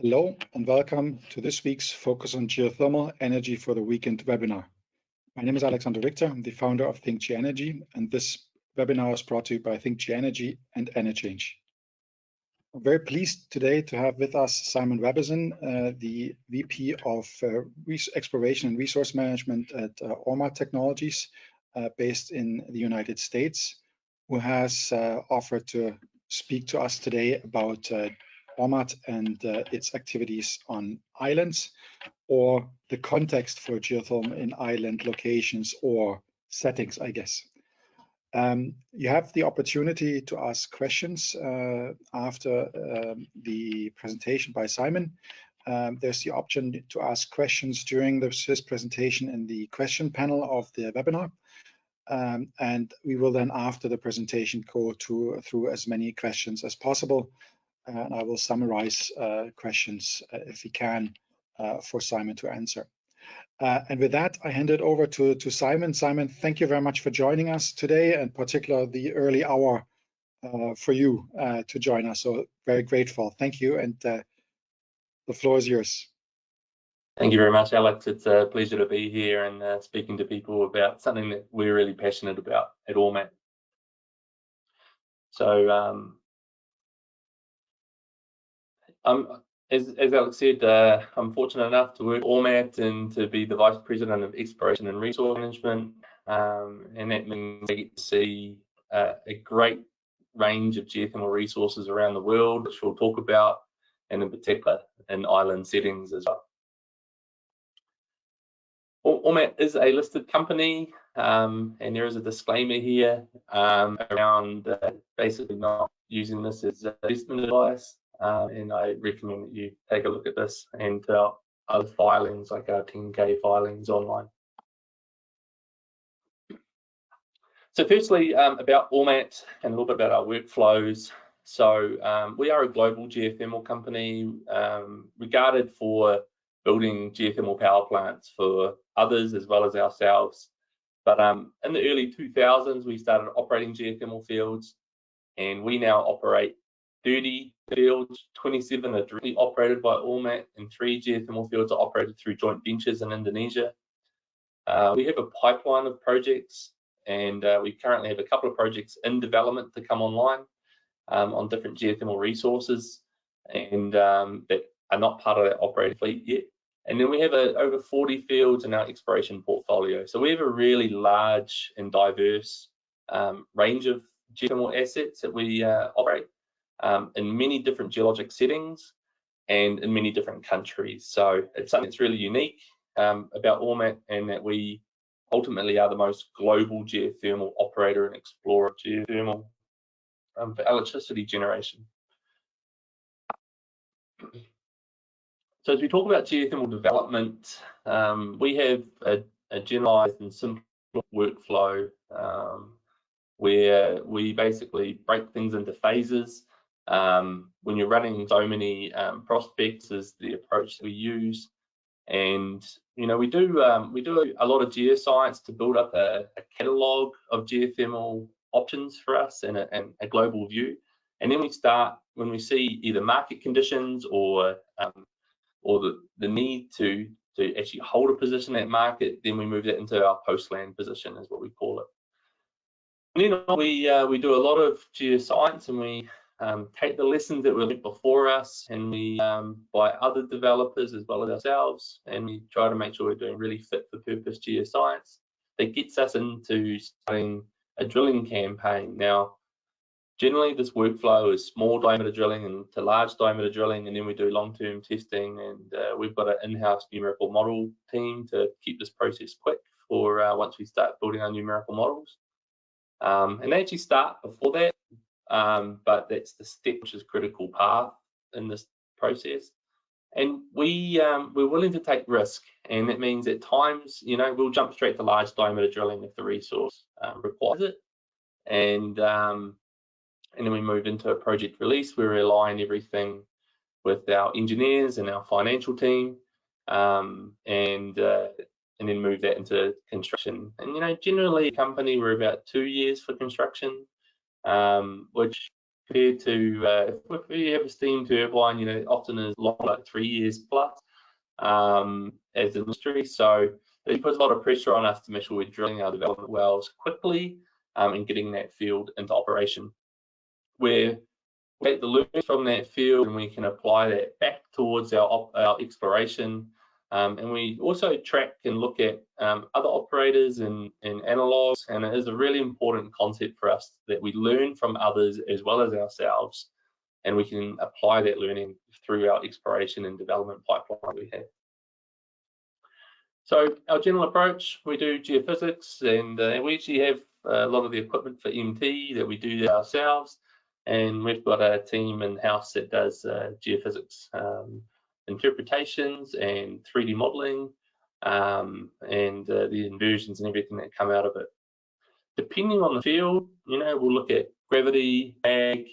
Hello and welcome to this week's Focus on Geothermal Energy for the Weekend webinar. My name is Alexander Richter. I'm the founder of ThinkG Energy, and this webinar is brought to you by ThinkG Energy and Enerchange. I'm very pleased today to have with us Simon Webbison, the VP of Exploration and Resource Management at Ormat Technologies, based in the United States, who has offered to speak to us today about Ormat and its activities on islands, or the context for geothermal in island locations or settings, I guess. You have the opportunity to ask questions after the presentation by Simon. There's the option to ask questions during his presentation in the question panel of the webinar. And we will then, after the presentation, go through as many questions as possible. And I will summarize questions, if we can, for Simon to answer. And with that, I hand it over to Simon. Simon, thank you very much for joining us today, and particularly the early hour for you to join us. So very grateful. Thank you, and the floor is yours. Thank you very much, Alex. It's a pleasure to be here and speaking to people about something that we're really passionate about at Ormat. So, as Alex said, I'm fortunate enough to work at Ormat and to be the Vice President of Exploration and Resource Management, and that means I get to see a great range of geothermal resources around the world, which we'll talk about, and in particular in island settings as well. Ormat is a listed company, and there is a disclaimer here around basically not using this as investment advice. And I recommend that you take a look at this and other filings like our 10K filings online. So firstly, about Ormat and a little bit about our workflows. So we are a global geothermal company, regarded for building geothermal power plants for others as well as ourselves. But in the early 2000s, we started operating geothermal fields, and we now operate 30 fields. 27 are directly operated by Ormat, and 3 geothermal fields are operated through joint ventures in Indonesia. We have a pipeline of projects, and we currently have a couple of projects in development to come online on different geothermal resources, and that are not part of that operating fleet yet. And then we have over 40 fields in our exploration portfolio. So we have a really large and diverse range of geothermal assets that we operate in many different geologic settings and in many different countries. So it's something that's really unique about Ormat, and that we ultimately are the most global geothermal operator and explorer of geothermal for electricity generation. So as we talk about geothermal development, we have a generalized and simple workflow where we basically break things into phases. When you're running so many prospects is the approach that we use, and we do a lot of geoscience to build up a catalog of geothermal options for us and a global view. And then we start, when we see either market conditions or the need to actually hold a position in that market, then we move that into our post-land position, is what we call it. And then we do a lot of geoscience, and we take the lessons that were learned before us, and we by other developers as well as ourselves, and we try to make sure we're doing really fit for purpose geoscience that gets us into starting a drilling campaign. Now, generally this workflow is small diameter drilling and to large diameter drilling, and then we do long-term testing, and we've got an in-house numerical model team to keep this process quick for once we start building our numerical models. And they actually start before that, but that's the step which is critical path in this process. And we're willing to take risk, and that means at times, we'll jump straight to large diameter drilling if the resource requires it, and then we move into a project release where we align everything with our engineers and our financial team, and then move that into construction. And generally, a company, we're about 2 years for construction, which compared to if we have a steam turbine, you know, often is long, like 3 years plus as an industry. So it puts a lot of pressure on us to make sure we're drilling our development wells quickly and getting that field into operation. Where we take the learnings from that field and we can apply that back towards our exploration. And we also track and look at other operators and analogs, and it is a really important concept for us that we learn from others as well as ourselves, and we can apply that learning through our exploration and development pipeline we have. So our general approach, we do geophysics, and we actually have a lot of the equipment for MT that we do ourselves, and we've got a team in-house that does geophysics interpretations and 3D modeling and the inversions and everything that come out of it. Depending on the field, you know, we'll look at gravity, mag,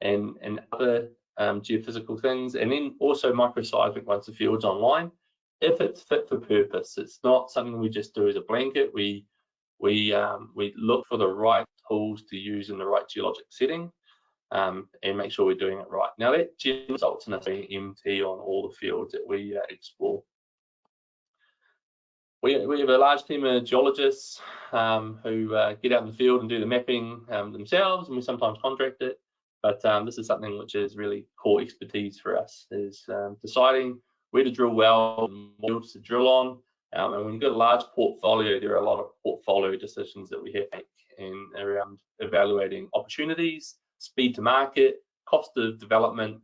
and other geophysical things, and then also microseismic once the field's online, if it's fit for purpose. It's not something we just do as a blanket. We look for the right tools to use in the right geologic setting and make sure we're doing it right. Now that results in us doing MT on all the fields that we explore. We have a large team of geologists who get out in the field and do the mapping themselves, and we sometimes contract it. But this is something which is really core expertise for us, is deciding where to drill well, what fields to drill on. And when you've got a large portfolio, there are a lot of portfolio decisions that we have to make in around evaluating opportunities, speed to market, cost of development,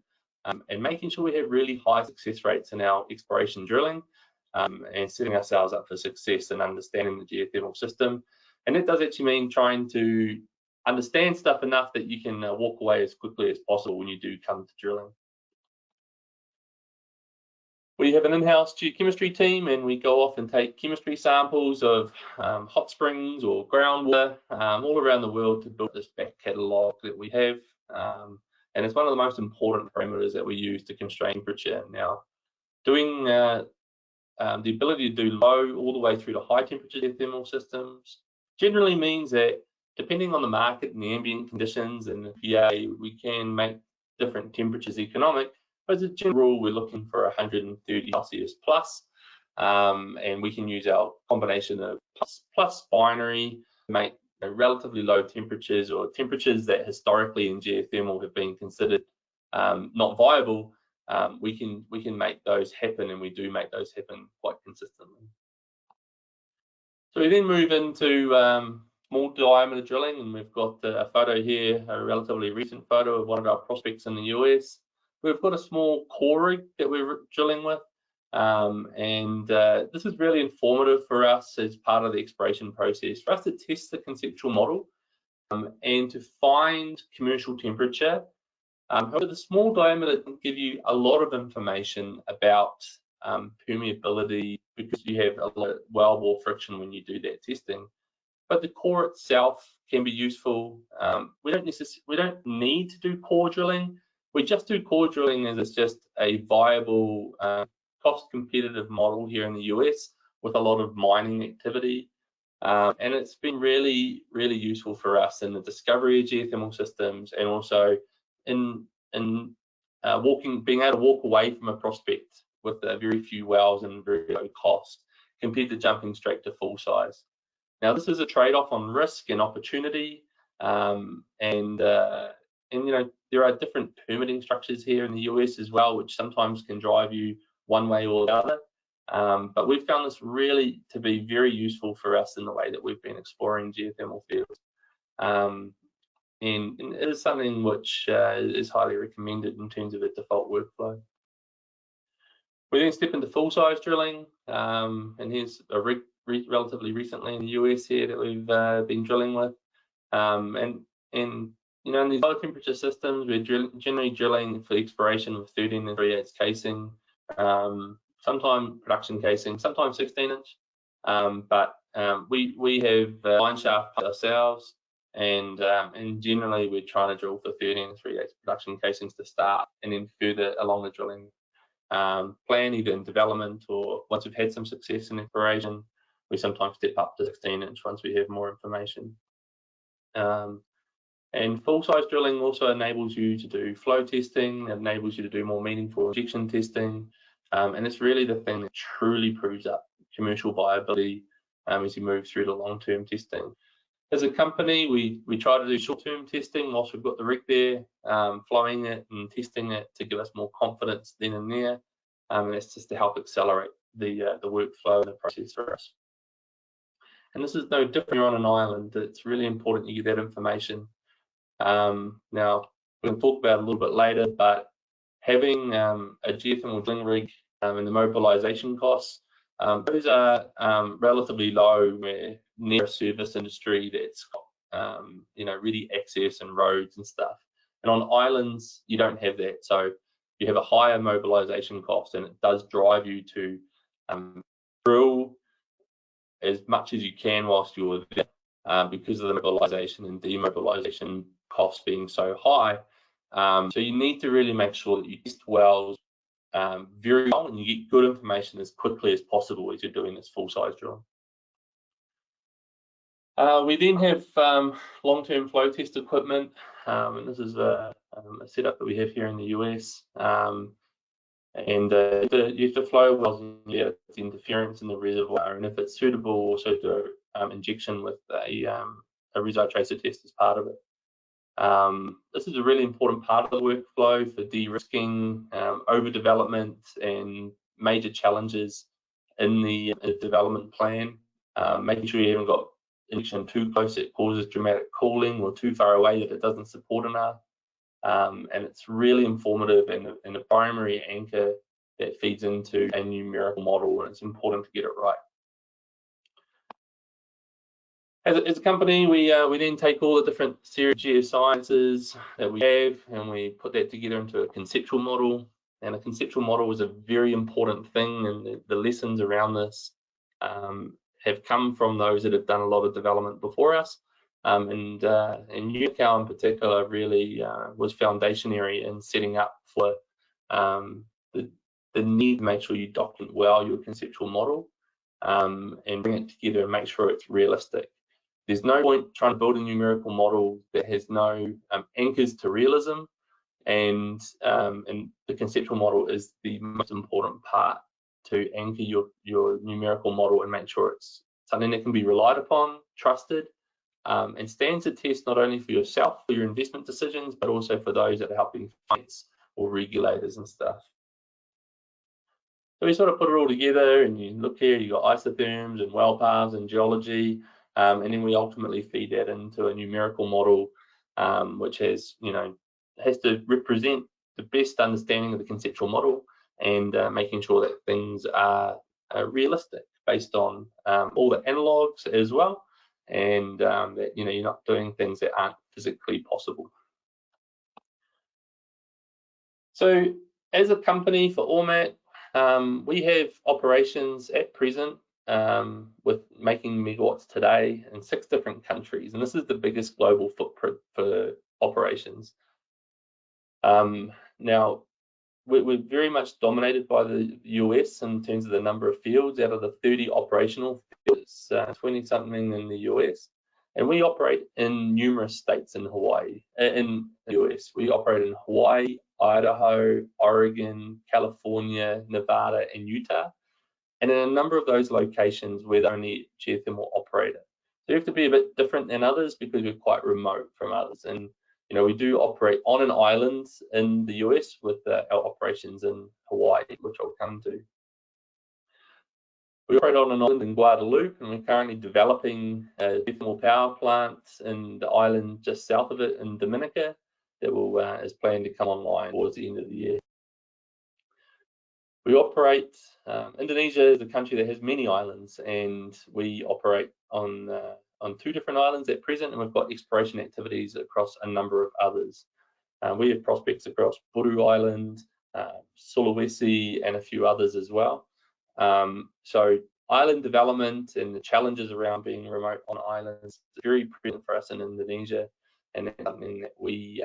and making sure we have really high success rates in our exploration drilling, and setting ourselves up for success and understanding the geothermal system. And it does actually mean trying to understand stuff enough that you can walk away as quickly as possible when you do come to drilling. We have an in-house geochemistry team, and we go off and take chemistry samples of hot springs or groundwater all around the world to build this back catalogue that we have. And it's one of the most important parameters that we use to constrain temperature. Now, doing the ability to do low all the way through to high temperature geothermal systems generally means that depending on the market and the ambient conditions and the PA, we can make different temperatures economic. But as a general rule, we're looking for 130 Celsius plus, and we can use our combination of plus binary to make relatively low temperatures, or temperatures that historically in geothermal have been considered not viable. We can make those happen, and we do make those happen quite consistently. So we then move into small diameter drilling, and we've got a photo here, a relatively recent photo of one of our prospects in the US. We've got a small core rig that we're drilling with, and this is really informative for us as part of the exploration process, for us to test the conceptual model and to find commercial temperature. However, the small diameter can give you a lot of information about permeability, because you have a lot of wellbore friction when you do that testing. But the core itself can be useful. We don't need to do core drilling. We just do core drilling as it's just a viable, cost-competitive model here in the US with a lot of mining activity. And it's been really, really useful for us in the discovery of geothermal systems, and also in being able to walk away from a prospect with very few wells and very low cost, compared to jumping straight to full size. Now, this is a trade-off on risk and opportunity, and you know, there are different permitting structures here in the US as well, which sometimes can drive you one way or the other. But we've found this really to be very useful for us in the way that we've been exploring geothermal fields. And it is something which is highly recommended in terms of a default workflow. We then step into full-size drilling, and here's a rig relatively recently in the US here that we've been drilling with. And you know, in these low temperature systems, we're generally drilling for exploration with 13 3/8 casing, sometimes production casing, sometimes 16-inch. But we have line shaft ourselves, and generally we're trying to drill for 13 3/8 production casings to start, and then further along the drilling plan, either in development or once we've had some success in exploration, we sometimes step up to 16-inch once we have more information. And full-size drilling also enables you to do flow testing, it enables you to do more meaningful injection testing, and it's really the thing that truly proves up commercial viability as you move through the long-term testing. As a company, we try to do short-term testing whilst we've got the rig there, flowing it and testing it to give us more confidence then and there, and that's just to help accelerate the workflow and the process for us. And this is no different. You're on an island. It's really important you get that information. Now, we'll talk about it a little bit later, but having a geothermal drilling rig and the mobilization costs, those are relatively low. We're near a service industry that's got really access and roads and stuff. And on islands, you don't have that. So you have a higher mobilization cost, and it does drive you to drill as much as you can whilst you're there because of the mobilization and demobilization costs being so high. So you need to really make sure that you test wells very well and you get good information as quickly as possible as you're doing this full-size drilling. We then have long-term flow test equipment, and this is a setup that we have here in the US. And you have to flow wells and the interference in the reservoir, and if it's suitable, also do injection with a reservoir tracer test as part of it. This is a really important part of the workflow for de-risking overdevelopment and major challenges in the development plan. Making sure you haven't got injection too close that causes dramatic cooling, or too far away that it doesn't support enough. And it's really informative and the primary anchor that feeds into a numerical model, and it's important to get it right. As a company, we then take all the different series of geosciences that we have, and we put that together into a conceptual model. And a conceptual model is a very important thing, and the lessons around this have come from those that have done a lot of development before us. And UCAL in particular really was foundationary in setting up for the need to make sure you document well your conceptual model and bring it together and make sure it's realistic. There's no point trying to build a numerical model that has no anchors to realism, and the conceptual model is the most important part to anchor your numerical model and make sure it's something that can be relied upon, trusted, and stands a test not only for yourself, for your investment decisions, but also for those that are helping finance or regulators and stuff. So we sort of put it all together, and you look here, you've got isotherms and well paths and geology, and then we ultimately feed that into a numerical model, which has to represent the best understanding of the conceptual model, and making sure that things are realistic based on all the analogs as well, and that you're not doing things that aren't physically possible. So as a company for Ormat, we have operations at present with making megawatts today in 6 different countries, and this is the biggest global footprint for operations. Now, we're very much dominated by the US in terms of the number of fields. Out of the 30 operational fields, 20-something in the US, and we operate in numerous states in Hawaii. In the US, we operate in Hawaii, Idaho, Oregon, California, Nevada, and Utah. And in a number of those locations, we're the only geothermal operator. So you have to be a bit different than others because we're quite remote from others. And we do operate on an island in the US with our operations in Hawaii, which I'll come to. We operate on an island in Guadeloupe, and we're currently developing a geothermal power plant in the island just south of it in Dominica that is planned to come online towards the end of the year. We operate, Indonesia is a country that has many islands, and we operate on 2 different islands at present, and we've got exploration activities across a number of others. We have prospects across Buru Island, Sulawesi, and a few others as well. So island development and the challenges around being remote on islands is very present for us in Indonesia, and it's something that we,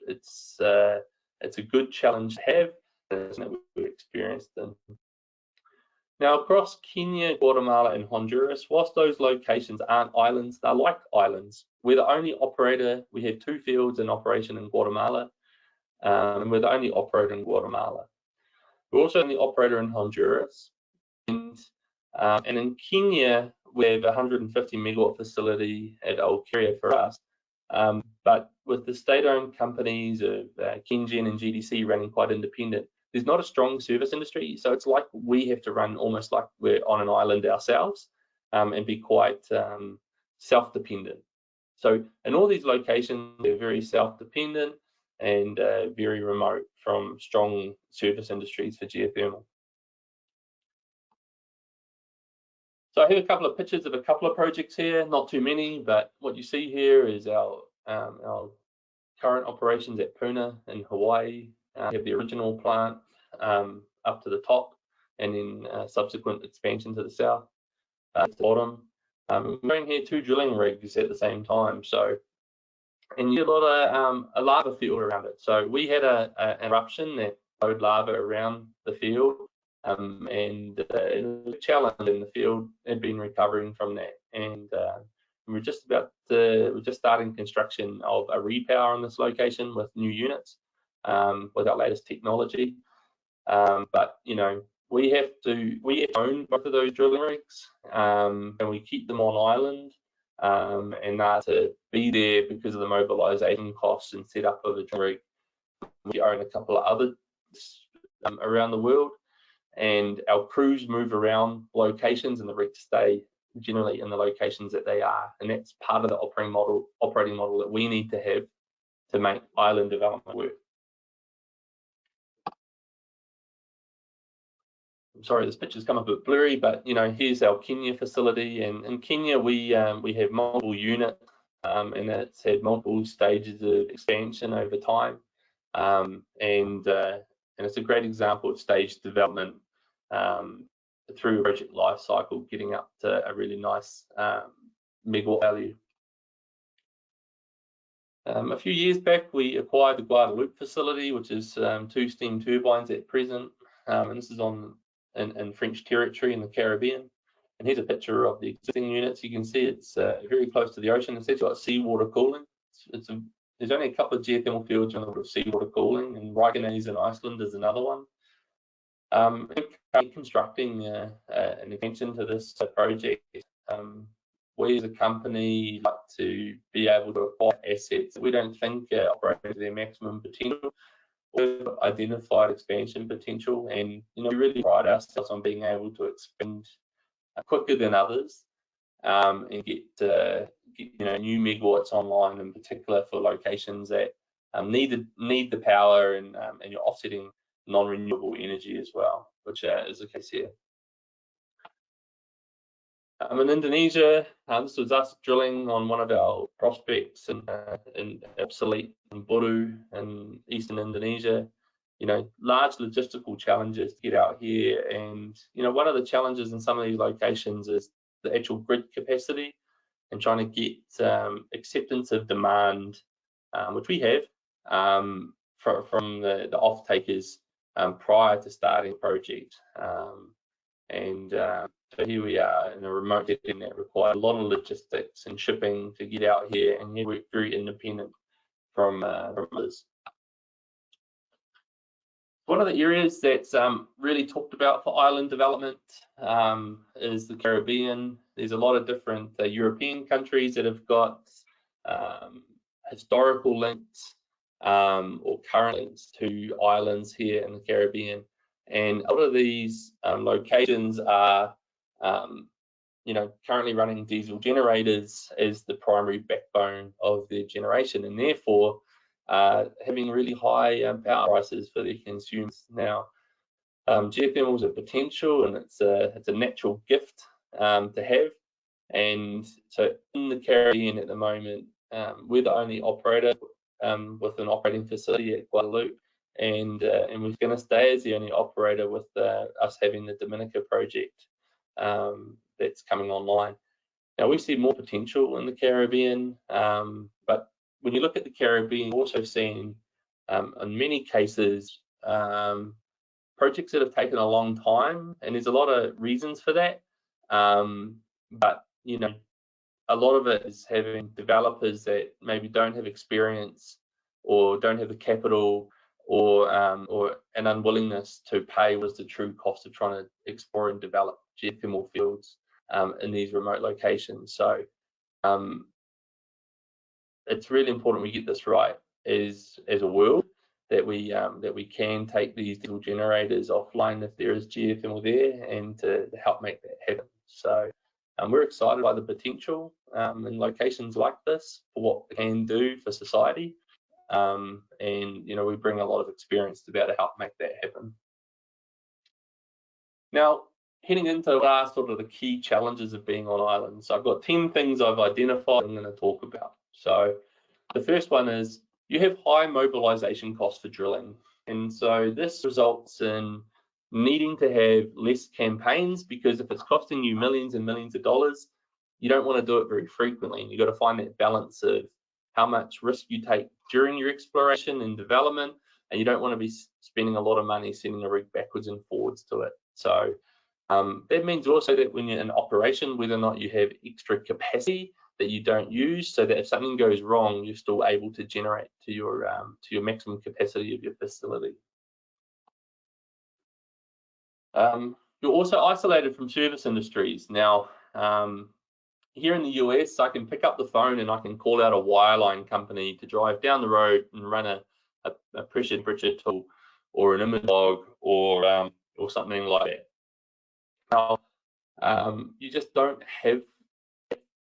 it's a good challenge to have, and that we've experienced. And Now, across Kenya, Guatemala, and Honduras, whilst those locations aren't islands, they're like islands. We're the only operator. We have 2 fields in operation in Guatemala, and we're the only operator in Guatemala. We're also the only operator in Honduras. And in Kenya, we have a 150 megawatt facility at Olkaria for us. But with the state-owned companies of KenGen and GDC running quite independent, there's not a strong service industry. So it's like we have to run almost like we're on an island ourselves and be quite self-dependent. So in all these locations, they're very self-dependent and very remote from strong service industries for geothermal. So I have a couple of pictures of a couple of projects here, not too many, but what you see here is our current operations at Puna in Hawaii. We have the original plant up to the top, and then subsequent expansion to the south, at the bottom. We're going here 2 drilling rigs at the same time. So, and you get a lot of a lava field around it. So we had an eruption that flowed lava around the field. And it was a challenge in the field. Had been recovering from that, and we're just starting construction of a repower on this location with new units with our latest technology. But you know, we have to own both of those drilling rigs, and we keep them on island, and they're to be there because of the mobilisation costs and setup of the drilling rig. We own a couple of others around the world. And our crews move around locations, and the rigs stay generally in the locations that they are, and that's part of the operating model that we need to have to make island development work. I'm sorry, this picture's come up a bit blurry, but you know, here's our Kenya facility, and in Kenya we have multiple units, and it's had multiple stages of expansion over time, and it's a great example of stage development. Through a project life cycle, getting up to a really nice megawatt value. A few years back, we acquired the Guadalupe facility, which is 2 steam turbines at present, and this is in French territory in the Caribbean. And here's a picture of the existing units. You can see it's very close to the ocean. It's actually got seawater cooling. There's only a couple of geothermal fields on the seawater cooling, and Reykjanes in Iceland is another one. Constructing an extension to this project. We as a company like to be able to acquire assets that we don't think operate to their maximum potential. We've identified expansion potential, and you know, we really pride ourselves on being able to expand quicker than others, and get you know, new megawatts online, in particular for locations that need the power, and you're offsetting non-renewable energy as well, which is the case here. In Indonesia, this was us drilling on one of our prospects in obsolete in Buru in eastern Indonesia. You know, large logistical challenges to get out here, and you know, one of the challenges in some of these locations is the actual grid capacity and trying to get acceptance of demand, which we have from the off-takers prior to starting the project. So here we are in a remote setting that required a lot of logistics and shipping to get out here, and here we're very independent from others. One of the areas that's really talked about for island development is the Caribbean. There's a lot of different European countries that have got historical links or current links to islands here in the Caribbean. And a lot of these locations are, you know, currently running diesel generators as the primary backbone of their generation, and therefore having really high power prices for their consumers. Now, geothermal is a potential, and it's a natural gift to have. And so in the Caribbean at the moment, we're the only operator with an operating facility at Guadalupe. And we're going to stay as the only operator with us having the Dominica project that's coming online. Now, we see more potential in the Caribbean, but when you look at the Caribbean, you're also seeing in many cases projects that have taken a long time, and there's a lot of reasons for that. But you know, a lot of it is having developers that maybe don't have experience or don't have the capital or an unwillingness to pay what is the true cost of trying to explore and develop geothermal fields in these remote locations. So it's really important we get this right as a world, that we can take these diesel generators offline if there is geothermal there, and to help make that happen. So we're excited by the potential in locations like this for what it can do for society, and you know, we bring a lot of experience to be able to help make that happen. Now, heading into what are sort of the key challenges of being on islands. So I've got 10 things I've identified I'm going to talk about. So the first one is you have high mobilization costs for drilling, and so this results in needing to have less campaigns, because if it's costing you millions and millions of dollars, you don't want to do it very frequently, and you've got to find that balance of how much risk you take during your exploration and development, and you don't want to be spending a lot of money sending a rig backwards and forwards to it. So that means also that when you're in operation, whether or not you have extra capacity that you don't use, so that if something goes wrong, you're still able to generate to your maximum capacity of your facility. You're also isolated from service industries. Now, here in the US, I can pick up the phone and I can call out a wireline company to drive down the road and run a pressure temperature tool or an image log or something like that. Now, you just don't have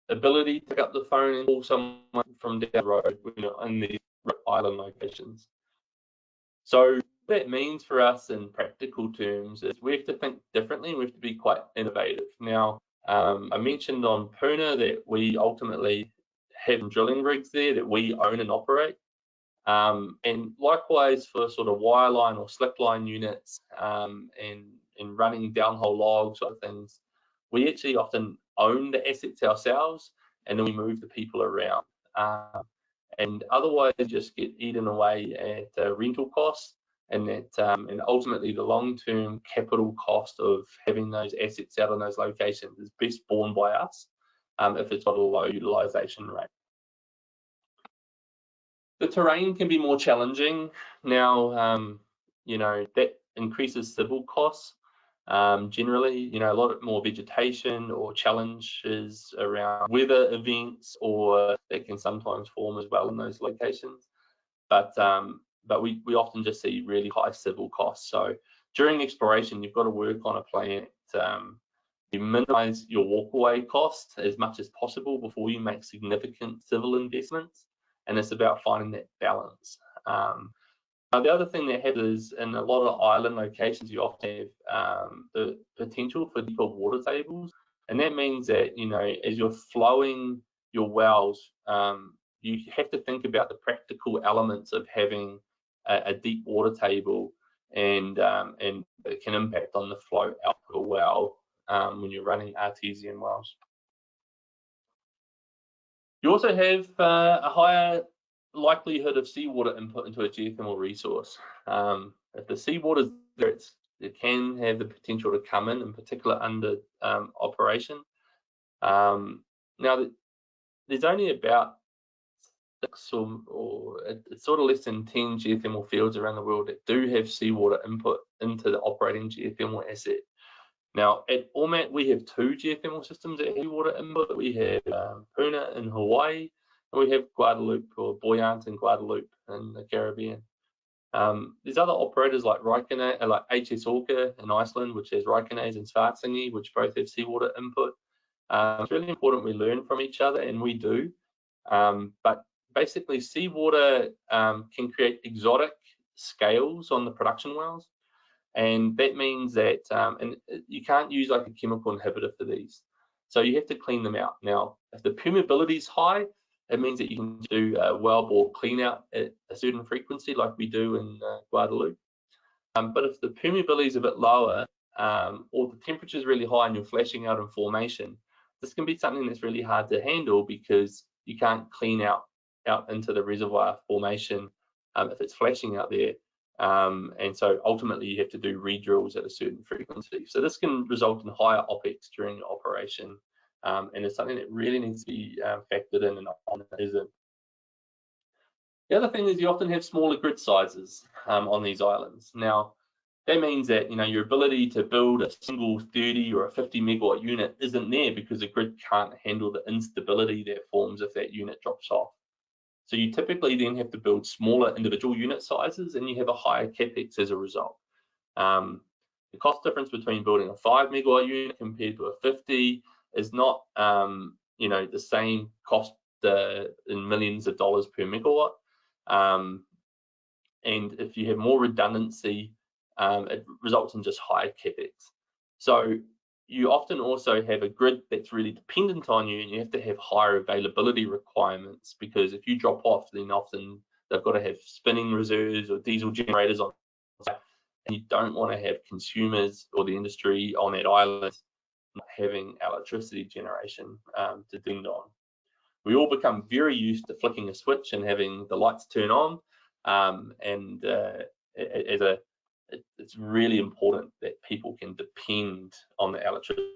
ability to pick up the phone and call someone from down the road, you know, in these island locations. So what that means for us in practical terms is we have to think differently, and we have to be quite innovative. Now, I mentioned on Puna that we ultimately have drilling rigs there that we own and operate. And likewise for sort of wireline or slickline units and running downhole logs or things, we actually often own the assets ourselves, and then we move the people around. And otherwise just get eaten away at rental costs, and that and ultimately the long-term capital cost of having those assets out on those locations is best borne by us if it's got a low utilization rate. The terrain can be more challenging. Now, you know, that increases civil costs. Generally, you know, a lot more vegetation or challenges around weather events, or that can sometimes form as well in those locations. But we often just see really high civil costs. So during exploration, you've got to work on a plan to minimize your walkaway costs as much as possible before you make significant civil investments, and it's about finding that balance. Now, the other thing that happens is in a lot of island locations, you often have the potential for deeper water tables, and that means that, you know, as you're flowing your wells, you have to think about the practical elements of having a deep water table, and it can impact on the flow out of a well when you're running artesian wells. You also have a higher likelihood of seawater input into a geothermal resource. If the seawater is there, it can have the potential to come in particular under operation. Now, there's only about 6 or it's sort of less than 10 geothermal fields around the world that do have seawater input into the operating geothermal asset. Now, at Ormat, we have 2 geothermal systems that have seawater input. We have Puna in Hawaii, and we have Guadalupe or Buoyant in Guadalupe in the Caribbean. There's other operators like Reykjane, like HS Orca in Iceland, which has Reykjanes and Svartsengi, which both have seawater input. It's really important we learn from each other, and we do. But basically, seawater can create exotic scales on the production wells, and that means that and you can't use like a chemical inhibitor for these, so you have to clean them out. Now, if the permeability is high, it means that you can do a wellbore clean out at a certain frequency like we do in Guadalupe. But if the permeability is a bit lower, or the temperature is really high and you're flashing out in formation, this can be something that's really hard to handle, because you can't clean out into the reservoir formation if it's flashing out there. And so ultimately you have to do re-drills at a certain frequency. So this can result in higher OPEX during your operation, and it's something that really needs to be factored in and isn't. The other thing is you often have smaller grid sizes on these islands. Now, that means that your ability to build a single 30 or a 50 megawatt unit isn't there because the grid can't handle the instability that forms if that unit drops off. So you typically then have to build smaller individual unit sizes, and you have a higher capex as a result. The cost difference between building a 5 megawatt unit compared to a 50 is not the same cost in millions of dollars per megawatt. And if you have more redundancy, it results in just higher capex. So you often also have a grid that's really dependent on you, and you have to have higher availability requirements, because if you drop off, then often they've got to have spinning reserves or diesel generators on site, and you don't want to have consumers or the industry on that island not having electricity generation to depend on. We all become very used to flicking a switch and having the lights turn on, it's really important that people can depend on the electricity.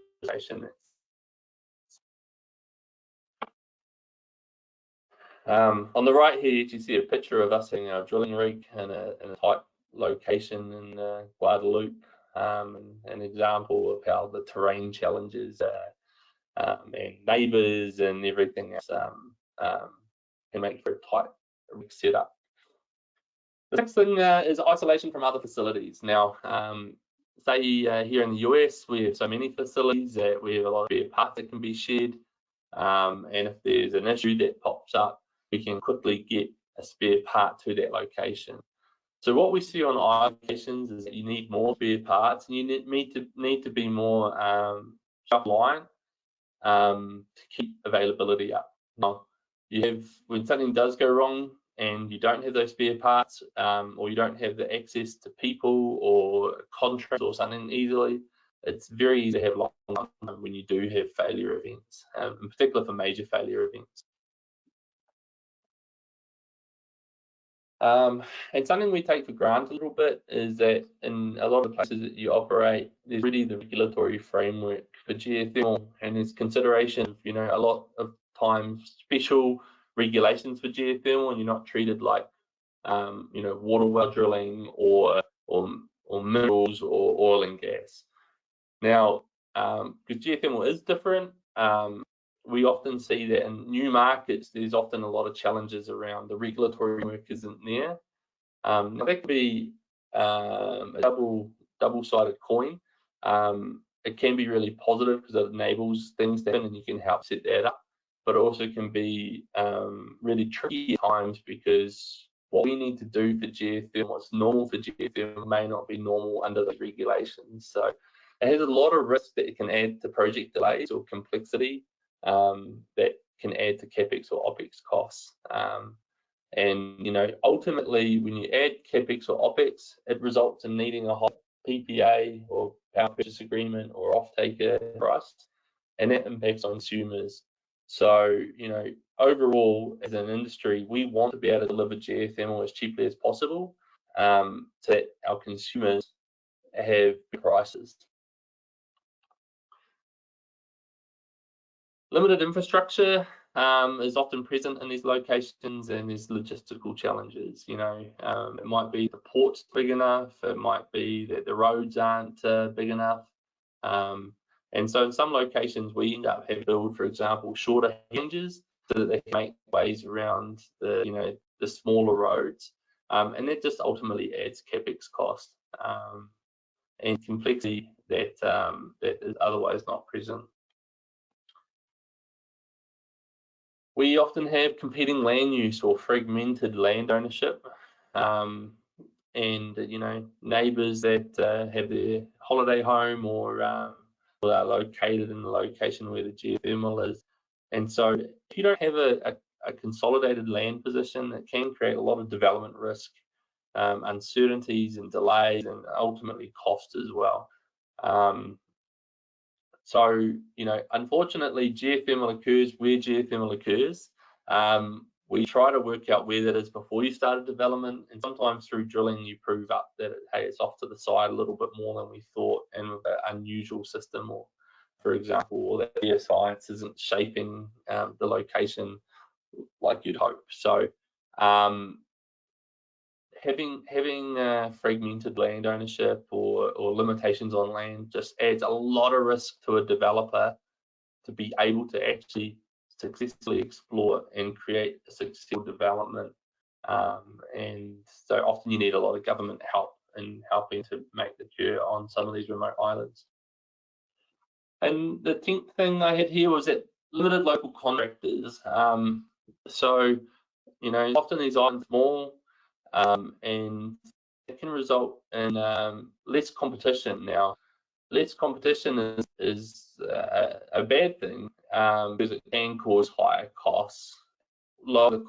On the right here, you see a picture of us in our drilling rig in a tight location in Guadalupe, an example of how the terrain challenges and neighbours and everything else can make for a tight rig setup. The next thing is isolation from other facilities. Now, say here in the US, we have so many facilities that we have a lot of spare parts that can be shared. And if there's an issue that pops up, we can quickly get a spare part to that location. So what we see on island locations is that you need more spare parts, and you need to be more offline to keep availability up. Now, when something does go wrong and you don't have those spare parts, or you don't have the access to people or contracts or something easily, it's very easy to have long when you do have failure events, in particular for major failure events. And something we take for granted a little bit is that in a lot of places that you operate, there's really the regulatory framework for geothermal, and there's consideration of, a lot of times special regulations for geothermal, and you're not treated like, water well drilling or minerals or oil and gas. Now, because geothermal is different, we often see that in new markets, there's often a lot of challenges around the regulatory framework isn't there. Now that could be a double-sided coin. It can be really positive because it enables things to happen and you can help set that up, but it also can be really tricky at times, because what we need to do for geothermal, what's normal for geothermal, may not be normal under the regulations. So it has a lot of risk that it can add to project delays or complexity that can add to capex or opex costs. And ultimately, when you add capex or opex, it results in needing a high PPA or power purchase agreement or off-taker price, and that impacts on consumers. So, overall, as an industry, we want to be able to deliver geothermal as cheaply as possible, so that our consumers have prices. Limited infrastructure is often present in these locations, and there's logistical challenges. It might be the port's big enough, it might be that the roads aren't big enough. And so in some locations, we end up having to build, for example, shorter hinges so that they can make ways around the smaller roads. And that just ultimately adds capex cost and complexity that is otherwise not present. We often have competing land use or fragmented land ownership, and neighbours that have their holiday home or are located in the location where the geothermal is. And so if you don't have a consolidated land position, it can create a lot of development risk, uncertainties and delays, and ultimately cost as well. So, unfortunately, geothermal occurs where geothermal occurs. we try to work out where that is before you start a development, and sometimes through drilling you prove up that hey, it's off to the side a little bit more than we thought, and with an unusual system, or for example, or the geoscience isn't shaping the location like you'd hope. So having fragmented land ownership or limitations on land just adds a lot of risk to a developer to be able to actually successfully explore and create a successful development. And so often you need a lot of government help in helping to make the cure on some of these remote islands. And the 10th thing I had here was that limited local contractors. So, you know, often these islands are small, and it can result in less competition. Now, less competition is a bad thing, because it can cause higher costs. A lot of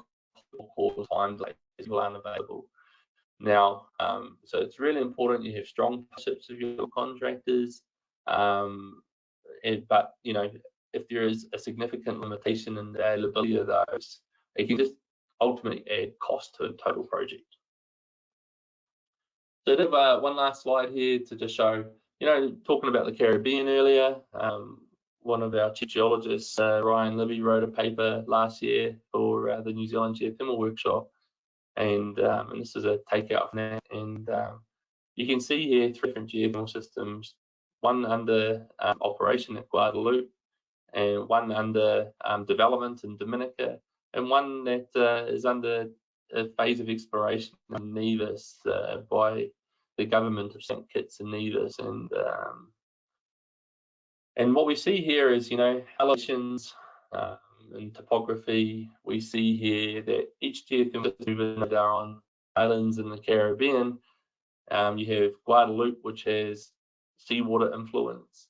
cause times like people aren't available. Now, so it's really important you have strong partnerships with your contractors. But you know, if there is a significant limitation in the availability of those, it can just ultimately add cost to a total project. So I have one last slide here to just show, you know, talking about the Caribbean earlier, one of our chief geologists, Ryan Libby, wrote a paper last year for the New Zealand Geothermal Workshop, and this is a takeout from that. And you can see here 3 different geothermal systems, one under operation at Guadalupe, and one under development in Dominica, and one that is under a phase of exploration in Nevis by the government of St. Kitts and Nevis. And what we see here is, you know, elevations and topography. We see here that each geothermal system that are on islands in the Caribbean, you have Guadalupe, which has seawater influence.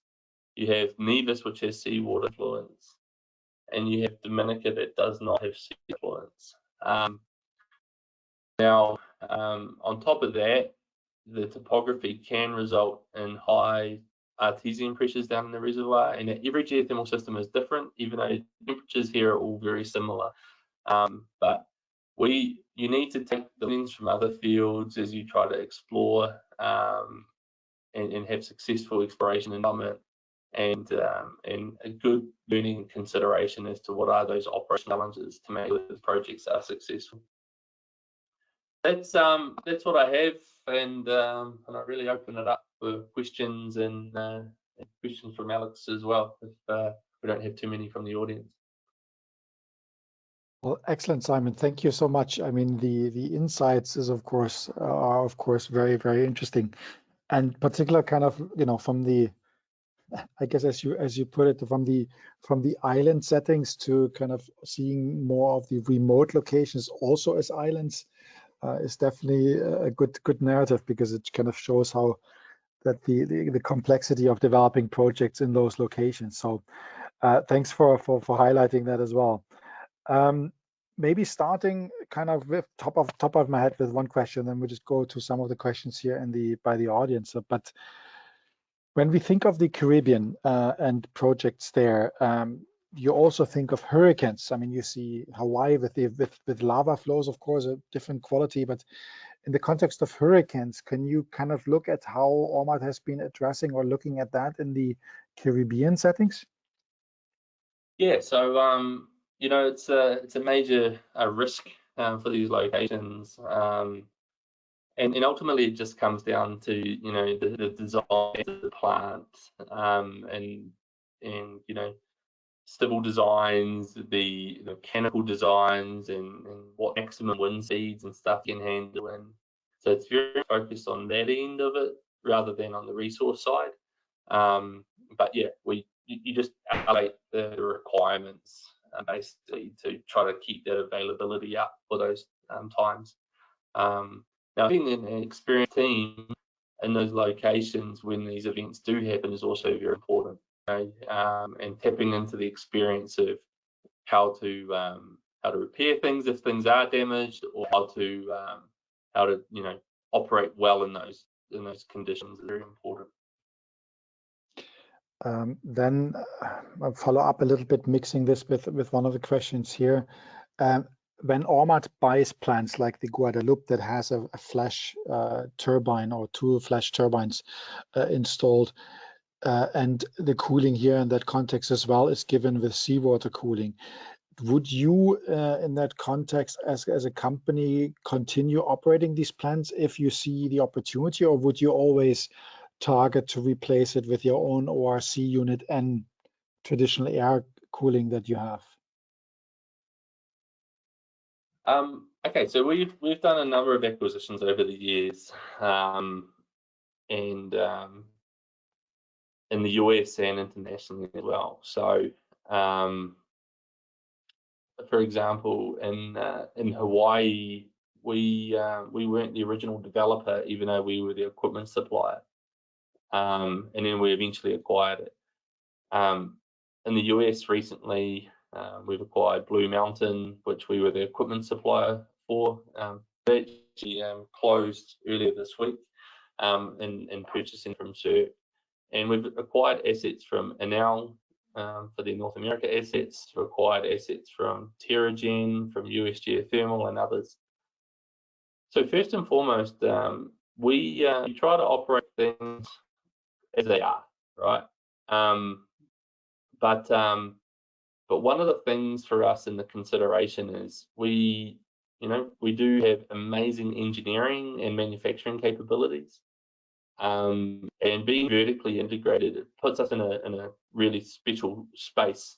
You have Nevis, which has seawater influence, and you have Dominica that does not have sea influence. Now, on top of that, the topography can result in high artesian pressures down in the reservoir, and every geothermal system is different, even though temperatures here are all very similar. But you need to take the learnings from other fields as you try to explore and have successful exploration and development, and a good learning consideration as to what are those operational challenges to make the projects are successful. That's what I have, and I really open it up for questions and questions from Alex as well, if we don't have too many from the audience. Well, excellent, Simon. Thank you so much. I mean, the insights are of course very, very interesting, and particular kind of, you know, from the, I guess as you put it, from the island settings to kind of seeing more of the remote locations also as islands is definitely a good narrative, because it kind of shows how that the complexity of developing projects in those locations. So thanks for highlighting that as well. Maybe starting kind of with top of my head with one question, then we'll just go to some of the questions here by the audience. But when we think of the Caribbean and projects there, you also think of hurricanes. I mean, you see Hawaii with lava flows, of course, a different quality, but in the context of hurricanes, can you kind of look at how Ormat has been addressing or looking at that in the Caribbean settings? Yeah, so you know, it's a major risk for these locations, and ultimately it just comes down to, you know, the design of the plant, and you know, civil designs, the mechanical designs, and what maximum wind speeds and stuff you can handle. And so it's very focused on that end of it rather than on the resource side. But yeah, you just allocate the requirements basically to try to keep that availability up for those times. Now, having an experienced team in those locations when these events do happen is also very important. And tapping into the experience of how to repair things if things are damaged, or how to you know, operate well in those conditions is very important. Then I'll follow up a little bit, mixing this with one of the questions here. when Ormat buys plants like the Guadeloupe that has a flash turbine or 2 flash turbines installed, and the cooling here in that context as well is given with seawater cooling, would you, in that context, as a company, continue operating these plants if you see the opportunity, or would you always target to replace it with your own ORC unit and traditional air cooling that you have? Okay, so we've done a number of acquisitions over the years, and in the US and internationally as well. So, for example, in Hawaii, we weren't the original developer, even though we were the equipment supplier, and then we eventually acquired it. In the US recently, we've acquired Blue Mountain, which we were the equipment supplier for. They actually closed earlier this week, in purchasing from CERC. And we've acquired assets from Enel for the North America assets, we've acquired assets from TerraGen, from US Geothermal and others. So first and foremost, we try to operate things as they are, right? But one of the things for us in the consideration is we do have amazing engineering and manufacturing capabilities, and being vertically integrated, it puts us in a really special space,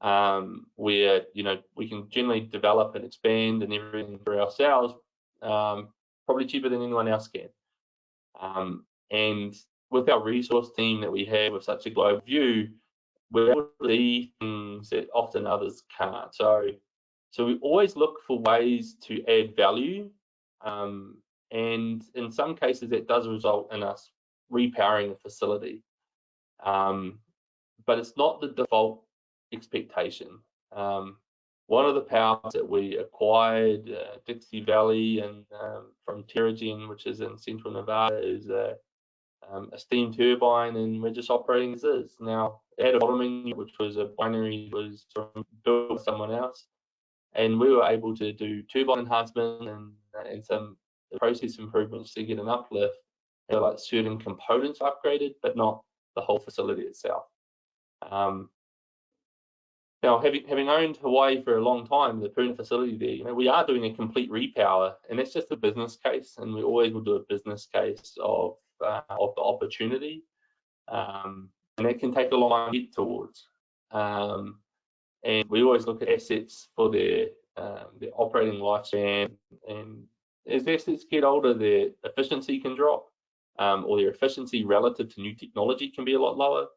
where we can generally develop and expand and everything for ourselves, probably cheaper than anyone else can. And with our resource team that we have with such a global view, we're able to see things that often others can't. So we always look for ways to add value, and in some cases that does result in us repowering a facility, but it's not the default expectation. One of the powers that we acquired, Dixie Valley, and from TerraGen, which is in central Nevada, is a steam turbine, and we're just operating as is. Now, it had a bottoming, which was a binary, was built by someone else, and we were able to do turbine enhancement and some process improvements to get an uplift. Like certain components upgraded, but not the whole facility itself. Now, having owned Hawaii for a long time, the Puna facility there, we are doing a complete repower, and that's just a business case, and we always will do a business case of the opportunity, and that can take a long time to get towards. And we always look at assets for their operating lifespan, and as assets get older, their efficiency can drop, or their efficiency relative to new technology can be a lot lower.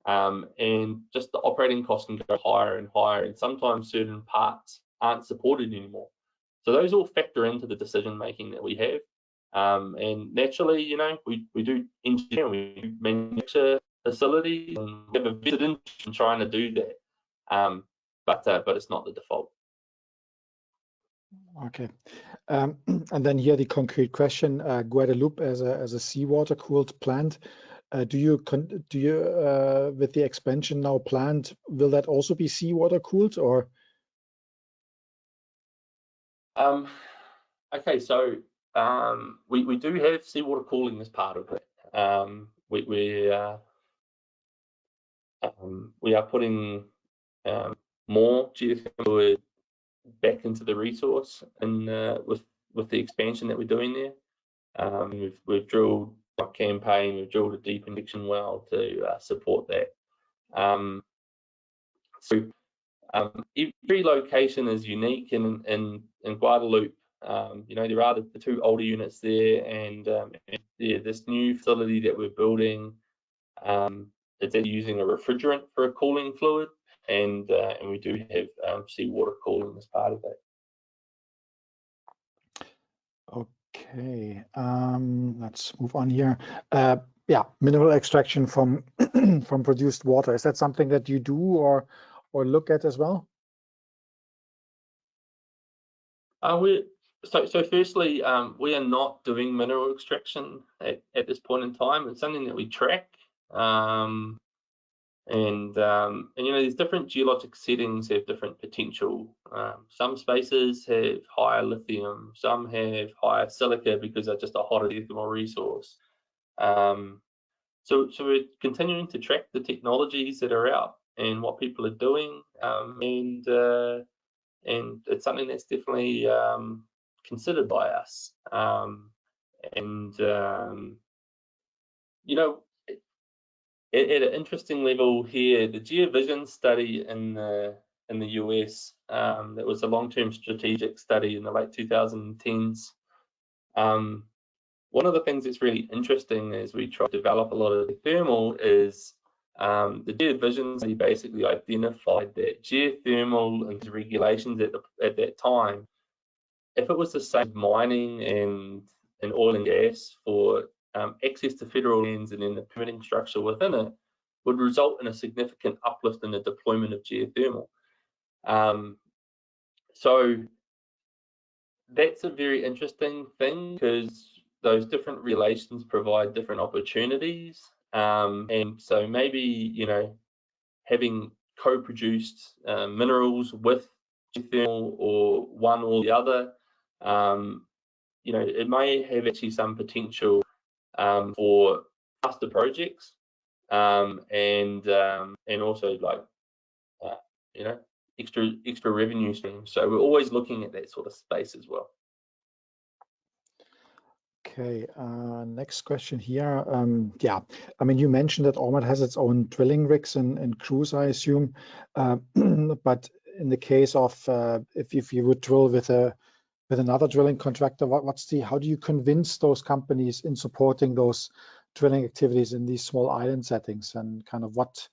And just the operating costs can go higher and higher, and sometimes certain parts aren't supported anymore. So those all factor into the decision making that we have. And naturally, we do engineer, we do manufacture facilities, and we have a vested interest in trying to do that. But it's not the default. Okay, and then here the concrete question: Guadeloupe as a seawater cooled plant. Do you with the expansion now planned, will that also be seawater cooled, or? Okay, so we do have seawater cooling as part of it. We are putting more geothermal back into the resource, and with the expansion that we're doing there, we've drilled a campaign, we've drilled a deep injection well to support that. So every location is unique. In Guadeloupe, there are the 2 older units there, and this new facility that we're building, it's using a refrigerant for a cooling fluid, and we do have seawater cooling as part of that. Okay, let's move on here. Yeah, mineral extraction from from produced water. Is that something that you do or look at as well? So firstly, we are not doing mineral extraction at this point in time. It's something that we track, and And you know, these different geologic settings have different potential. Some spaces have higher lithium, some have higher silica because they're just a hotter geothermal resource. So we're continuing to track the technologies that are out and what people are doing, and it's something that's definitely considered by us. You know, at an interesting level here, the GeoVision study in the US, that was a long-term strategic study in the late 2010s. One of the things that's really interesting as we try to develop a lot of geothermal is the GeoVision study basically identified that geothermal and regulations at that time, if it was the same mining and oil and gas for access to federal lands and then the permitting structure within it, would result in a significant uplift in the deployment of geothermal. So that's a very interesting thing because those different regulations provide different opportunities. And so maybe, you know, having co-produced minerals with geothermal or one or the other, you know, it may have actually some potential for faster projects, and also like you know, extra revenue streams. So we're always looking at that sort of space as well. Okay, next question here. Yeah, I mean, you mentioned that Ormat has its own drilling rigs and crews, I assume. But in the case of if you would drill with another drilling contractor, how do you convince those companies in supporting those drilling activities in these small island settings, and kind of what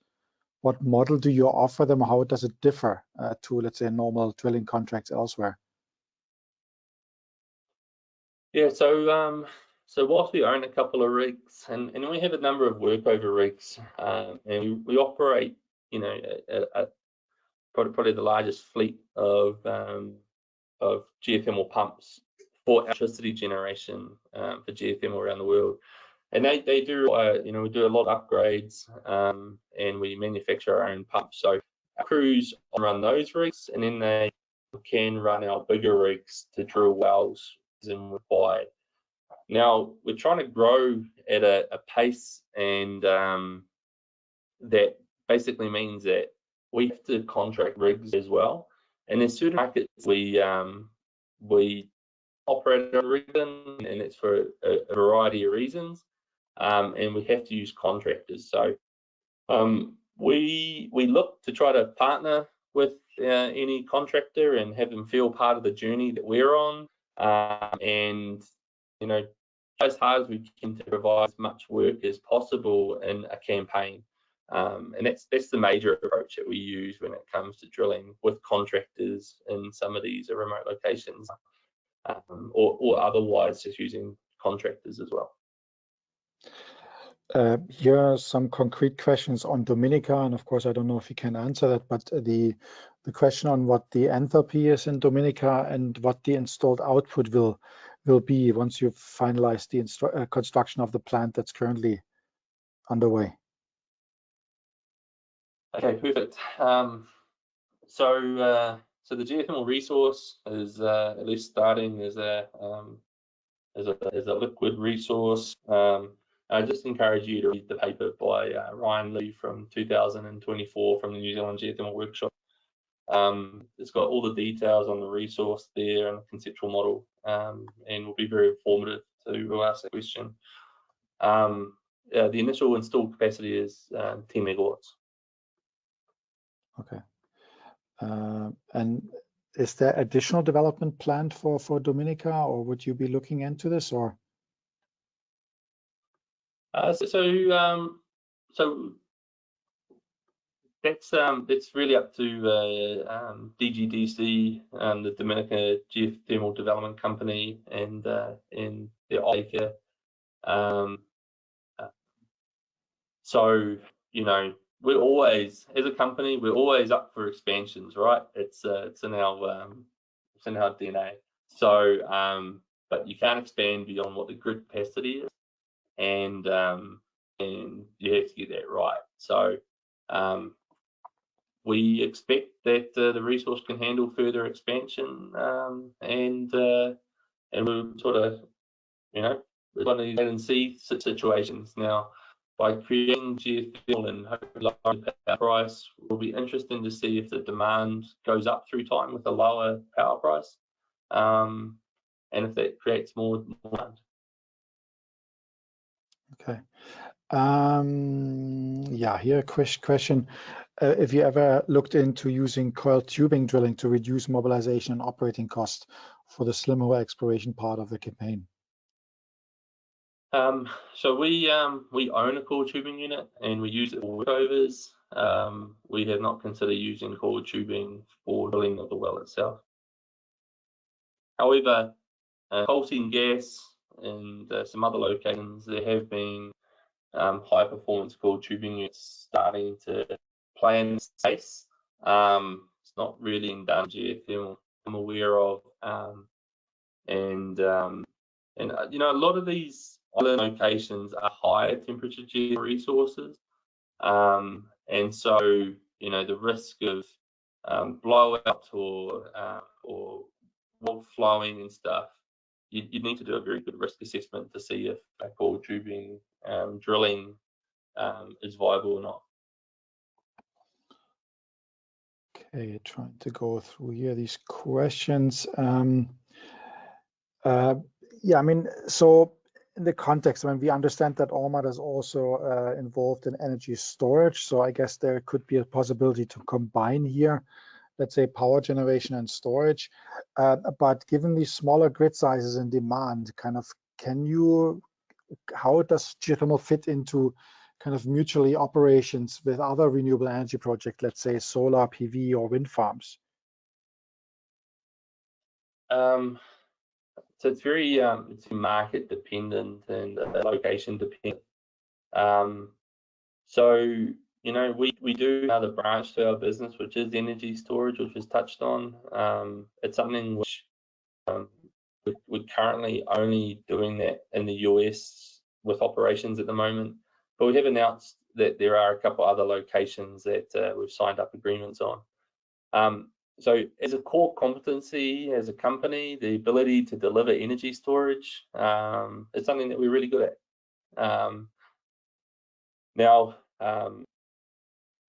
model do you offer them? How does it differ to, let's say, normal drilling contracts elsewhere? Yeah, so whilst we own a couple of rigs and we have a number of workover rigs, and we operate, you know, probably the largest fleet of geothermal pumps for electricity generation for geothermal around the world. And they do, you know, we do a lot of upgrades, and we manufacture our own pumps. So our crews run those rigs, and then they can run our bigger rigs to drill wells as required. Now we're trying to grow at a pace, and that basically means that we have to contract rigs as well. And there's certain markets we operate on rigs in, and it's for a variety of reasons. And we have to use contractors. So we look to try to partner with any contractor and have them feel part of the journey that we're on, and you know, as hard as we can to provide as much work as possible in a campaign. And that's the major approach that we use when it comes to drilling with contractors in some of these remote locations, or otherwise just using contractors as well. Here are some concrete questions on Dominica, and of course I don't know if you can answer that, but the question on what the enthalpy is in Dominica and what the installed output will be once you've finalized the construction of the plant that's currently underway. Okay, perfect. So the geothermal resource is at least starting as a liquid resource. I just encourage you to read the paper by Ryan Lee from 2024 from the New Zealand Geothermal Workshop. It's got all the details on the resource there and the conceptual model, and will be very informative to who asked that question. The initial installed capacity is 10 megawatts. Okay. And is there additional development planned for Dominica, or would you be looking into this, or? So that's really up to DGDC, the Dominica Geothermal Development Company, and their operator. So you know, we're always, as a company, we're always up for expansions, right? It's in our DNA. So but you can't expand beyond what the grid capacity is, and you have to get that right. So We expect that the resource can handle further expansion, and we're sort of, one of these wait and see situations. Now, by creating geothermal and hopefully lowering the power price, it will be interesting to see if the demand goes up through time with a lower power price, and if that creates more demand. Okay. Yeah, here a question. If you ever looked into using coiled tubing drilling to reduce mobilization and operating costs for the slim hole exploration part of the campaign? So we own a coiled tubing unit and we use it for workovers. We have not considered using coiled tubing for drilling of the well itself. However, coal seam gas and some other locations, there have been high performance coiled tubing units starting to play in space. It's not really in done geothermal I'm aware of, and a lot of these island locations are higher temperature geo resources, and so the risk of blowout or wall flowing and stuff, you need to do a very good risk assessment to see if coiled tubing drilling is viable or not. Okay, trying to go through here these questions. Yeah, I mean, so in the context, when we understand that Ormat is also involved in energy storage, so I guess there could be a possibility to combine here, let's say, power generation and storage. But given these smaller grid sizes and demand, how does geothermal fit into kind of mutually operations with other renewable energy projects, let's say solar PV or wind farms? So it's very it's market dependent and location dependent. So we do another branch to our business, which is energy storage, which was touched on. It's something which we're currently only doing that in the US with operations at the moment, but we have announced that there are a couple other locations that we've signed up agreements on. So as a core competency as a company, the ability to deliver energy storage is something that we're really good at. Now,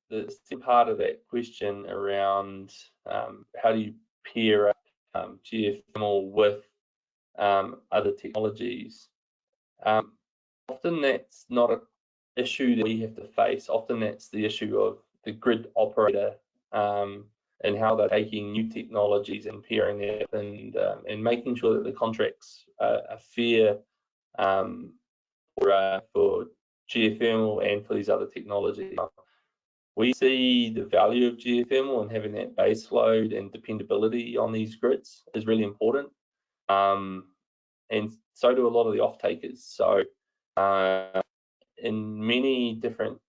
the second part of that question around how do you pair up geothermal with other technologies, often that's not an issue that we have to face. Often that's the issue of the grid operator and how they're taking new technologies and pairing it and making sure that the contracts are fair for geothermal and for these other technologies. We see the value of geothermal and having that base load and dependability on these grids is really important, and so do a lot of the off-takers. So in many different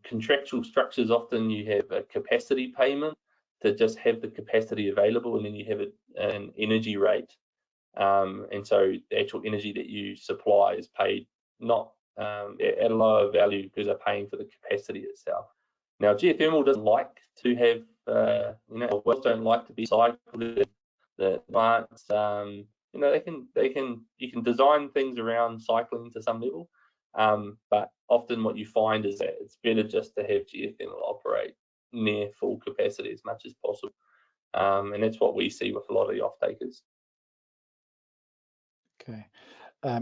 contractual structures, often you have a capacity payment to just have the capacity available, and then you have an energy rate, and so the actual energy that you supply is paid not at a lower value because they're paying for the capacity itself. Now, geothermal doesn't like to have, wells don't like to be cycled. The plants, you can design things around cycling to some level, but often what you find is that it's better just to have geothermal operate near full capacity as much as possible, and that's what we see with a lot of the off-takers. Okay.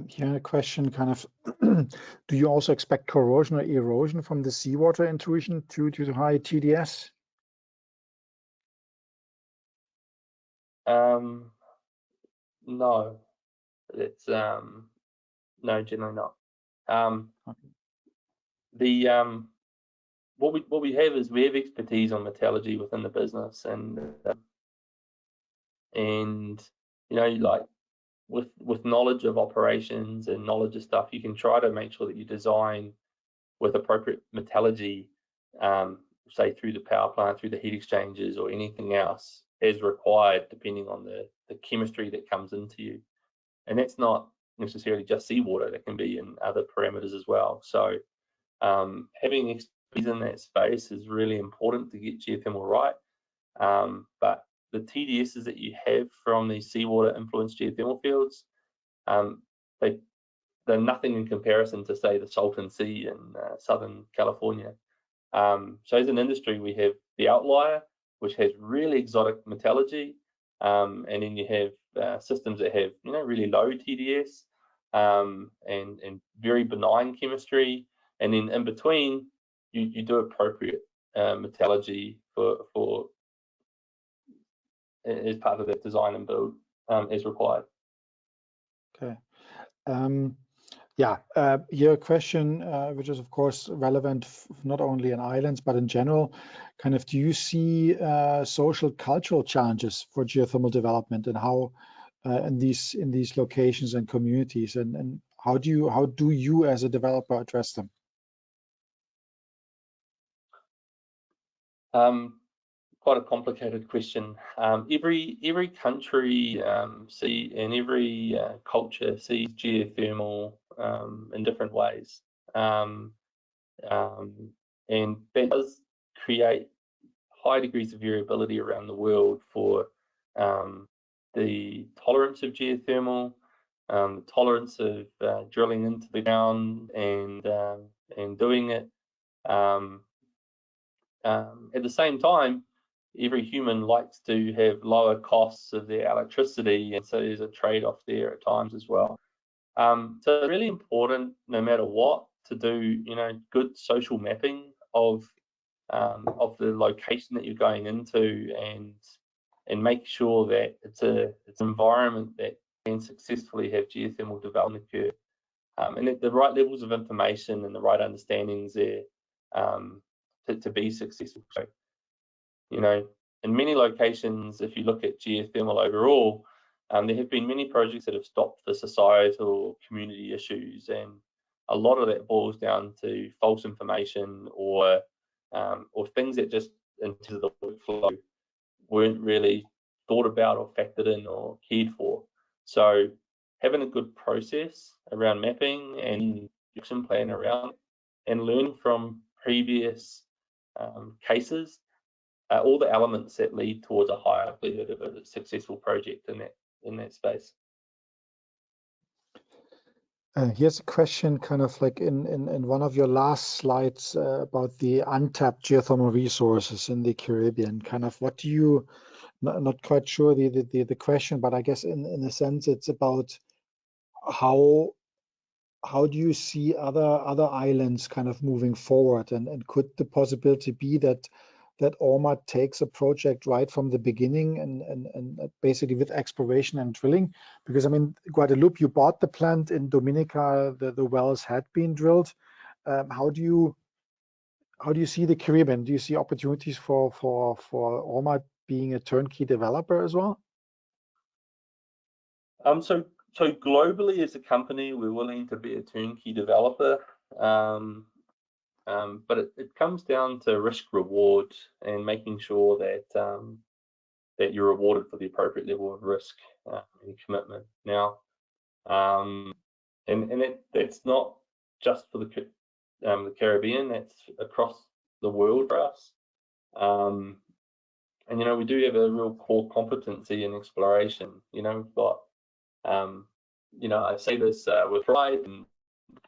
Here a question kind of, do you also expect corrosion or erosion from the seawater intrusion due to high TDS? No, it's no, generally not. Okay. What we have is we have expertise on metallurgy within the business, and like with knowledge of operations and knowledge of stuff, you can try to make sure that you design with appropriate metallurgy, say through the power plant, through the heat exchangers, or anything else as required, depending on the chemistry that comes into you. And that's not necessarily just seawater; that can be in other parameters as well. So having in that space is really important to get geothermal right. But the TDSs that you have from these seawater influenced geothermal fields, they're nothing in comparison to, say, the Salton Sea in Southern California. So as an industry, we have the outlier, which has really exotic metallurgy, and then you have systems that have really low TDS and very benign chemistry, and then in between you do appropriate metallurgy for as part of that design and build as required. Okay. Your question, which is of course relevant not only in islands but in general, kind of, do you see social cultural challenges for geothermal development, and how in these locations and communities, and how do you as a developer address them? Quite a complicated question. Every country and every culture sees geothermal in different ways, and that does create high degrees of variability around the world for the tolerance of geothermal, the tolerance of drilling into the ground and doing it. At the same time, every human likes to have lower costs of their electricity, and so there's a trade-off there at times as well. So it's really important, no matter what, to do good social mapping of the location that you're going into, and make sure that it's an environment that can successfully have geothermal development occur, and at the right levels of information and the right understandings there to be successful. So, in many locations, if you look at geothermal overall, there have been many projects that have stopped for societal community issues, and a lot of that boils down to false information or things that just into the workflow weren't really thought about or factored in or cared for. So having a good process around mapping and action plan around it, and learning from previous cases, all the elements that lead towards a higher likelihood of a successful project in that space. Here's a question, kind of like in one of your last slides about the untapped geothermal resources in the Caribbean. Kind of, what do you, not quite sure the question, but I guess in a sense it's about how do you see other islands kind of moving forward, and could the possibility be that Ormat takes a project right from the beginning and basically with exploration and drilling? Because I mean, Guadeloupe, you bought the plant. In Dominica, the wells had been drilled. How do you see the Caribbean? Do you see opportunities for Ormat being a turnkey developer as well? So globally, as a company, we're willing to be a turnkey developer. But it comes down to risk reward and making sure that you're rewarded for the appropriate level of risk and commitment. Now, that's not just for the Caribbean. That's across the world for us. And we do have a real core competency in exploration. We've got I say this with pride and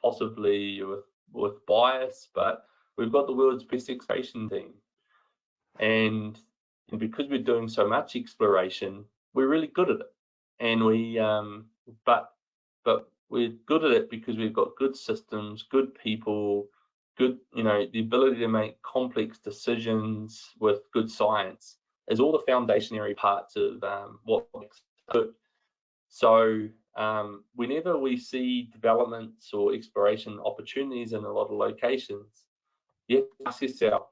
possibly with bias, but we've got the world's best exploration team, and because we're doing so much exploration, we're really good at it. And but we're good at it because we've got good systems, good people, good the ability to make complex decisions with good science is all the foundationary parts of what makes it good. So whenever we see developments or exploration opportunities in a lot of locations, you have to ask yourself,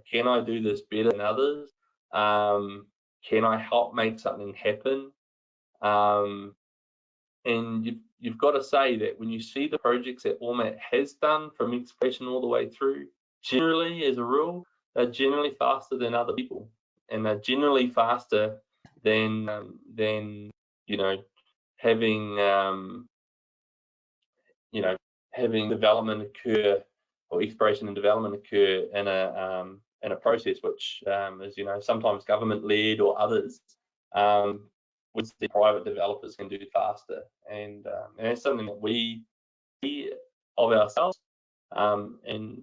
can I do this better than others? Can I help make something happen? And you've got to say that when you see the projects that Ormat has done from exploration all the way through, generally, as a rule, they're generally faster than other people, and they're generally faster than having having development occur or exploration and development occur in a process which is, you know, sometimes government-led or others, which the private developers can do faster, and it's something that we of ourselves, and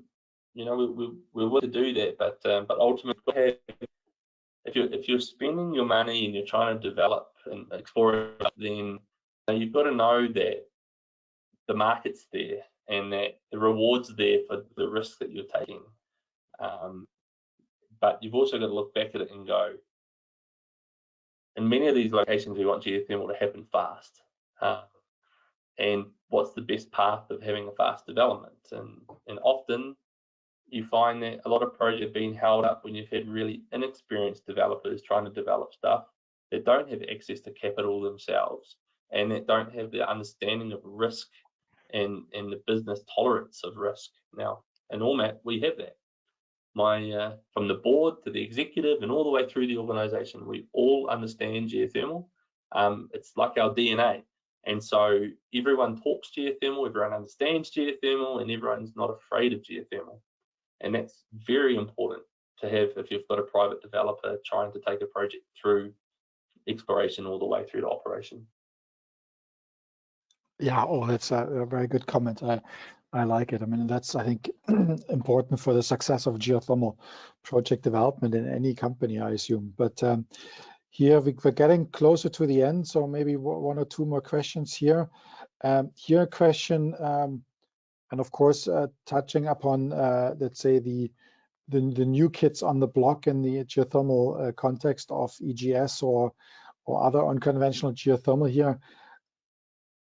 you know, we're willing to do that, but ultimately, if you're spending your money and you're trying to develop and explore, then you know, you've got to know that the market's there and that the rewards there for the risk that you're taking. But you've also got to look back at it and go, in many of these locations, we want geothermal to happen fast. And what's the best path of having a fast development? And often you find that a lot of projects are being held up when you've had really inexperienced developers trying to develop stuff that don't have access to capital themselves and that don't have the understanding of risk and the business tolerance of risk. Now, in Ormat, we have that. From the board to the executive and all the way through the organization, we all understand geothermal. It's like our DNA. And so everyone talks geothermal, everyone understands geothermal, and everyone's not afraid of geothermal. And that's very important to have if you've got a private developer trying to take a project through exploration all the way through to operation. Yeah, oh, that's a very good comment. I like it. I mean, that's, I think, important for the success of geothermal project development in any company, I assume. But here we're getting closer to the end, so maybe one or two more questions here. Here a question, and of course, touching upon, let's say, the new kids on the block in the geothermal context of EGS or other unconventional geothermal here.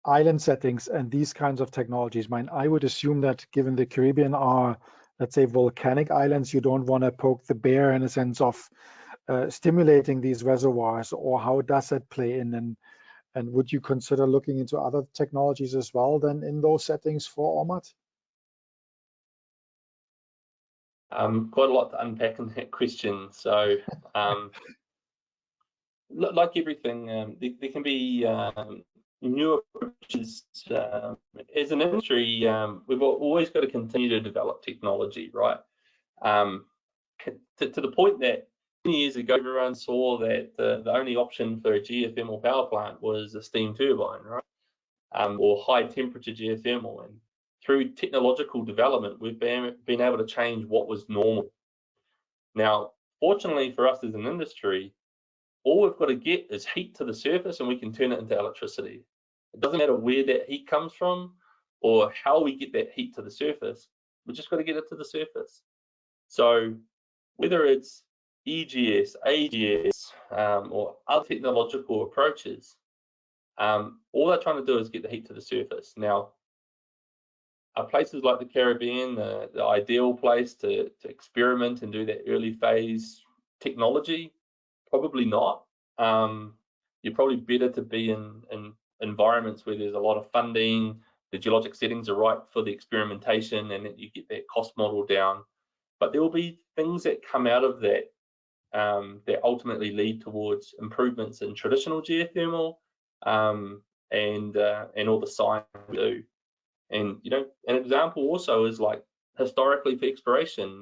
Island settings and these kinds of technologies. I would assume that given the Caribbean are, let's say, volcanic islands, you don't want to poke the bear in a sense of stimulating these reservoirs, or how does that play in? And would you consider looking into other technologies as well then in those settings for Ormat? Quite a lot to unpack in that question. So, like everything, there can be new approaches. As an industry, we've always got to continue to develop technology, right? To the point that 10 years ago, everyone saw that the only option for a geothermal power plant was a steam turbine, right? Or high temperature geothermal. And through technological development, we've been able to change what was normal. Now, fortunately for us as an industry, all we've got to get is heat to the surface and we can turn it into electricity. It doesn't matter where that heat comes from or how we get that heat to the surface. We've just got to get it to the surface. So whether it's EGS, AGS, or other technological approaches, all they're trying to do is get the heat to the surface. Now, are places like the Caribbean the ideal place to experiment and do that early phase technology? Probably not. You're probably better to be in environments where there's a lot of funding, the geologic settings are right for the experimentation, and that you get that cost model down. But there will be things that come out of that that ultimately lead towards improvements in traditional geothermal and all the science we do. And you know, an example also is like historically for exploration.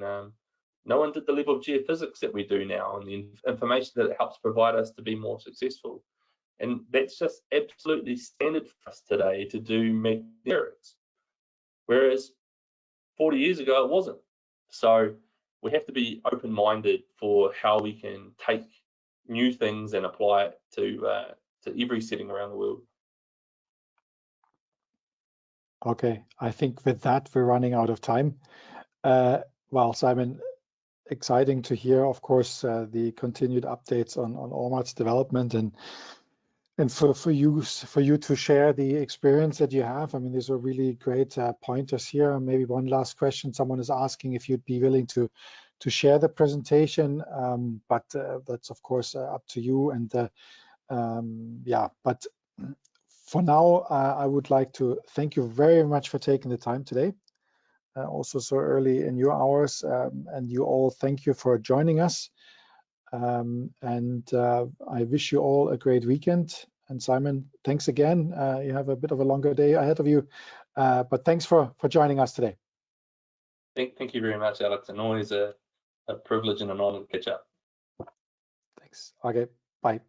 No one did the level of geophysics that we do now, and the information that it helps provide us to be more successful. And that's just absolutely standard for us today to do magnetics, whereas 40 years ago it wasn't. So we have to be open-minded for how we can take new things and apply it to every setting around the world. Okay, I think with that we're running out of time. Well, Simon, exciting to hear, of course, the continued updates on Ormat's development and for you to share the experience that you have. I mean, these are really great pointers here. Maybe one last question. Someone is asking if you'd be willing to share the presentation, but that's of course up to you. And yeah, but for now, I would like to thank you very much for taking the time today. Also so early in your hours, and you all, thank you for joining us. I wish you all a great weekend. And Simon, thanks again. You have a bit of a longer day ahead of you, but thanks for joining us today. Thank you very much, Alex, and always a privilege and an honor to catch up. Thanks. Okay, bye.